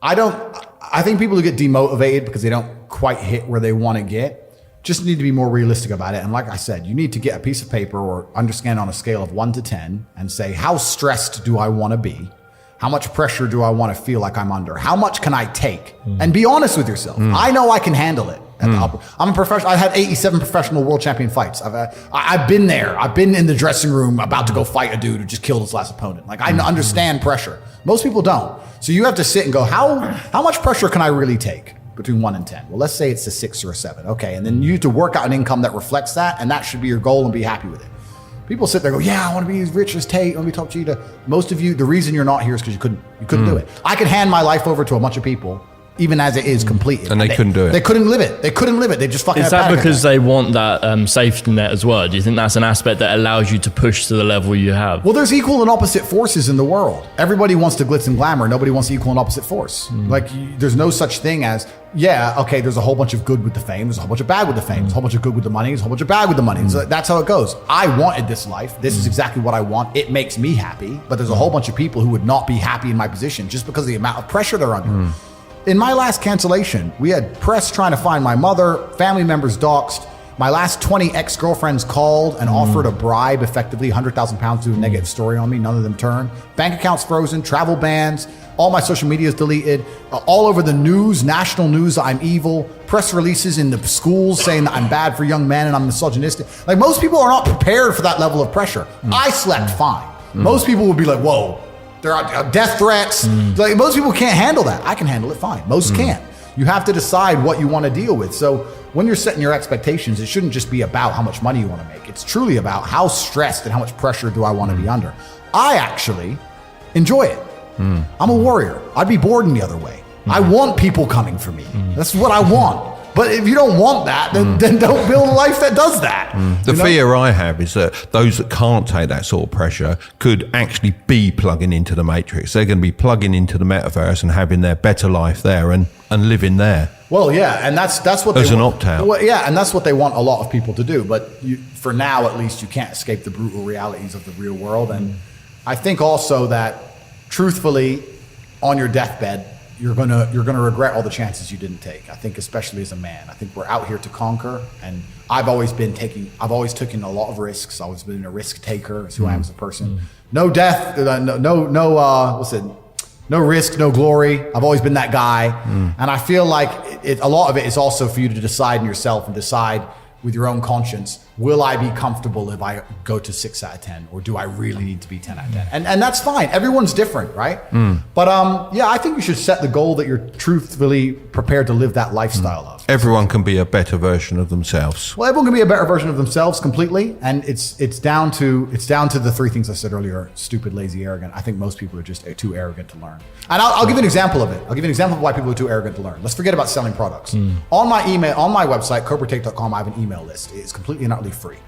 I think people who get demotivated because they don't quite hit where they want to get just need to be more realistic about it. And like I said, you need to get a piece of paper or understand on a scale of 1 to 10 and say, how stressed do I want to be? How much pressure do I want to feel like I'm under? How much can I take? And be honest with yourself. I know I can handle it. I'm a professional. I've had 87 professional world champion fights. I've been there. I've been in the dressing room about to go fight a dude who just killed his last opponent. Like I understand pressure. Most people don't. So you have to sit and go, how much pressure can I really take between 1 and 10? Well, let's say it's a 6 or a 7. Okay. And then you have to work out an income that reflects that. And that should be your goal and be happy with it. People sit there and go, yeah, I want to be as rich as Tate. I want to be top cheetah. Most of you, the reason you're not here is because you couldn't do it. I could hand my life over to a bunch of people, even as it is completed. And they couldn't do it. They couldn't live it. They couldn't live it. They just fucking Is that because they want that safety net as well? Do you think that's an aspect that allows you to push to the level you have? Well, there's equal and opposite forces in the world. Everybody wants to glitz and glamour. Nobody wants equal and opposite force. Like there's no such thing as, yeah, okay, there's a whole bunch of good with the fame. There's a whole bunch of bad with the fame. There's a whole bunch of good with the money. There's a whole bunch of bad with the money. So that's how it goes. I wanted this life. This is exactly what I want. It makes me happy. But there's a whole bunch of people who would not be happy in my position just because of the amount of pressure they're under. In my last cancellation, we had press trying to find my mother, family members doxxed. My last 20 ex-girlfriends called and offered a bribe, effectively 100,000 pounds to do a negative story on me. None of them turned. Bank accounts frozen, travel bans, all my social media is deleted. All over the news, national news, I'm evil. Press releases in the schools saying that I'm bad for young men and I'm misogynistic. Like most people are not prepared for that level of pressure. I slept fine. Most people would be like, whoa. There are death threats. Like most people can't handle that. I can handle it fine. Most can't. You have to decide what you want to deal with. So when you're setting your expectations, it shouldn't just be about how much money you want to make. It's truly about how stressed and how much pressure do I want to be under. I actually enjoy it. I'm a warrior. I'd be bored in the other way. I want people coming for me. That's what I want. But if you don't want that, then don't build a life that does that. The fear I have is that those that can't take that sort of pressure could actually be plugging into the matrix. They're going to be plugging into the metaverse and having their better life there and living there. Well, yeah, and that's what as they an want. opt-out. Well, yeah, and that's what they want a lot of people to do. But for now, at least, you can't escape the brutal realities of the real world. And I think also that, truthfully, on your deathbed, you're gonna regret all the chances you didn't take. I think especially as a man. I think we're out here to conquer, and I've always taken a lot of risks. I've always been a risk taker. It's who I am as a person. No death, no risk, no glory. I've always been that guy. And I feel like a lot of it is also for you to decide in yourself and decide with your own conscience, will I be comfortable if I go to 6 out of 10, or do I really need to be 10 out of 10? And that's fine. Everyone's different, right? But yeah, I think you should set the goal that you're truthfully prepared to live that lifestyle of. Everyone can be a better version of themselves. Well, everyone can be a better version of themselves completely, and it's down to the 3 things I said earlier: stupid, lazy, arrogant. I think most people are just too arrogant to learn. And I'll give you an example of it. I'll give you an example of why people are too arrogant to learn. Let's forget about selling products. On my website, cobratate.com, I have an email list. It's completely and utterly free.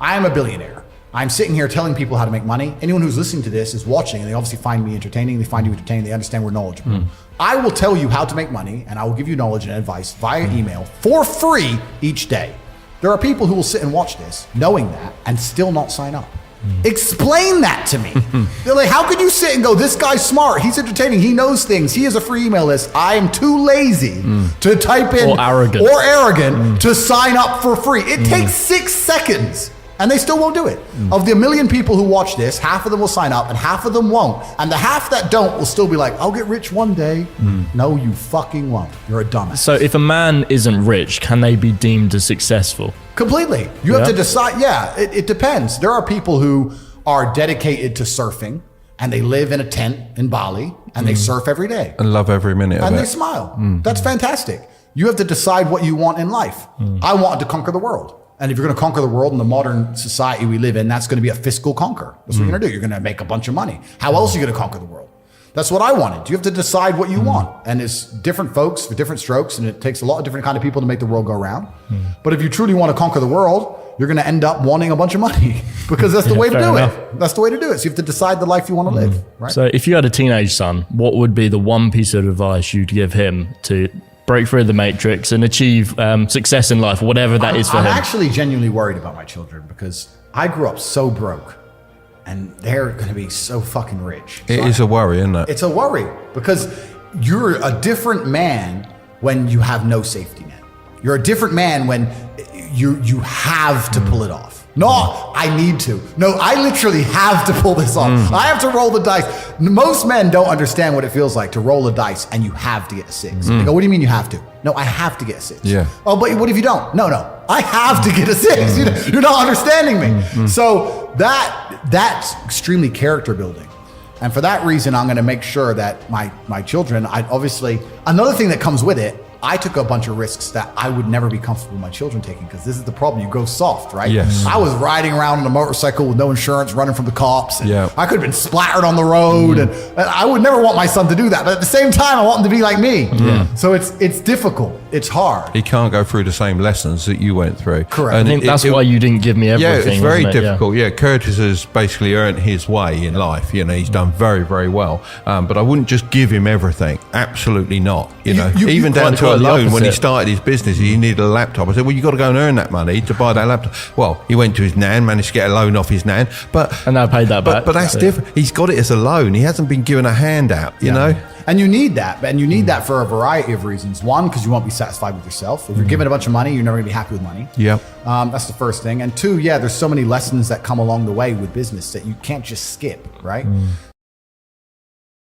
I am a billionaire. I'm sitting here telling people how to make money. Anyone who's listening to this is watching, and they obviously find me entertaining. They find you entertaining. They understand we're knowledgeable. I will tell you how to make money, and I will give you knowledge and advice via email for free each day. There are people who will sit and watch this knowing that and still not sign up. Explain that to me. They're like, how could you sit and go, this guy's smart, he's entertaining, he knows things, he has a free email list. I am too lazy to type in or arrogant to sign up for free. It takes 6 seconds. And they still won't do it. Of the 1 million people who watch this, half of them will sign up and half of them won't. And the half that don't will still be like, I'll get rich one day. No, you fucking won't. You're a dumbass. So if a man isn't rich, can they be deemed as successful? Completely. You have to decide. Yeah, it depends. There are people who are dedicated to surfing and they live in a tent in Bali and they surf every day. And love every minute of it. And they smile. That's fantastic. You have to decide what you want in life. I wanted to conquer the world. And if you're going to conquer the world in the modern society we live in, that's going to be a fiscal conquer. That's what you're going to do. You're going to make a bunch of money. How else are you going to conquer the world? That's what I wanted. You have to decide what you want. And it's different folks for different strokes. And it takes a lot of different kind of people to make the world go round. But if you truly want to conquer the world, you're going to end up wanting a bunch of money because that's the way to do it. That's the way to do it. So you have to decide the life you want to live. Right? So if you had a teenage son, what would be the one piece of advice you'd give him to break through the matrix and achieve success in life, whatever that is for him? I'm actually genuinely worried about my children because I grew up so broke and they're going to be so fucking rich. It is a worry, isn't it? It's a worry because you're a different man when you have no safety net. You're a different man when you have to pull it off. No, I need to. No, I literally have to pull this off. I have to roll the dice. Most men don't understand what it feels like to roll a dice and you have to get a 6. They go, what do you mean you have to? No, I have to get a 6. Yeah. Oh, but what if you don't? No, I have to get a 6. You're not understanding me. So that's extremely character building. And for that reason, I'm going to make sure that my children, another thing that comes with it, I took a bunch of risks that I would never be comfortable with my children taking, because this is the problem. You go soft, right? Yes. I was riding around on a motorcycle with no insurance, running from the cops. And Yeah. I could have been splattered on the road. And I would never want my son to do that. But at the same time, I want him to be like me. Yeah. So it's difficult. It's hard. He can't go through the same lessons that you went through. Correct. And I think that's why you didn't give me everything. Yeah, it's very wasn't it? difficult. Yeah. Curtis has basically earned his way in life. He's done very, very well. But I wouldn't just give him everything. Absolutely not. Even down to a quite the loan when he opposite. started his business, he needed a laptop. I said, well, you got to go and earn that money to buy that laptop. Well, he went to his nan, managed to get a loan off his nan, And I paid that back. But that's So- different. He's got it as a loan. He hasn't been given a handout. You know. And you need that. And you need that for a variety of reasons. One, because you won't be satisfied with yourself. If you're given a bunch of money, you're never going to be happy with money. Yeah. That's the first thing. And two, there's so many lessons that come along the way with business that you can't just skip, right?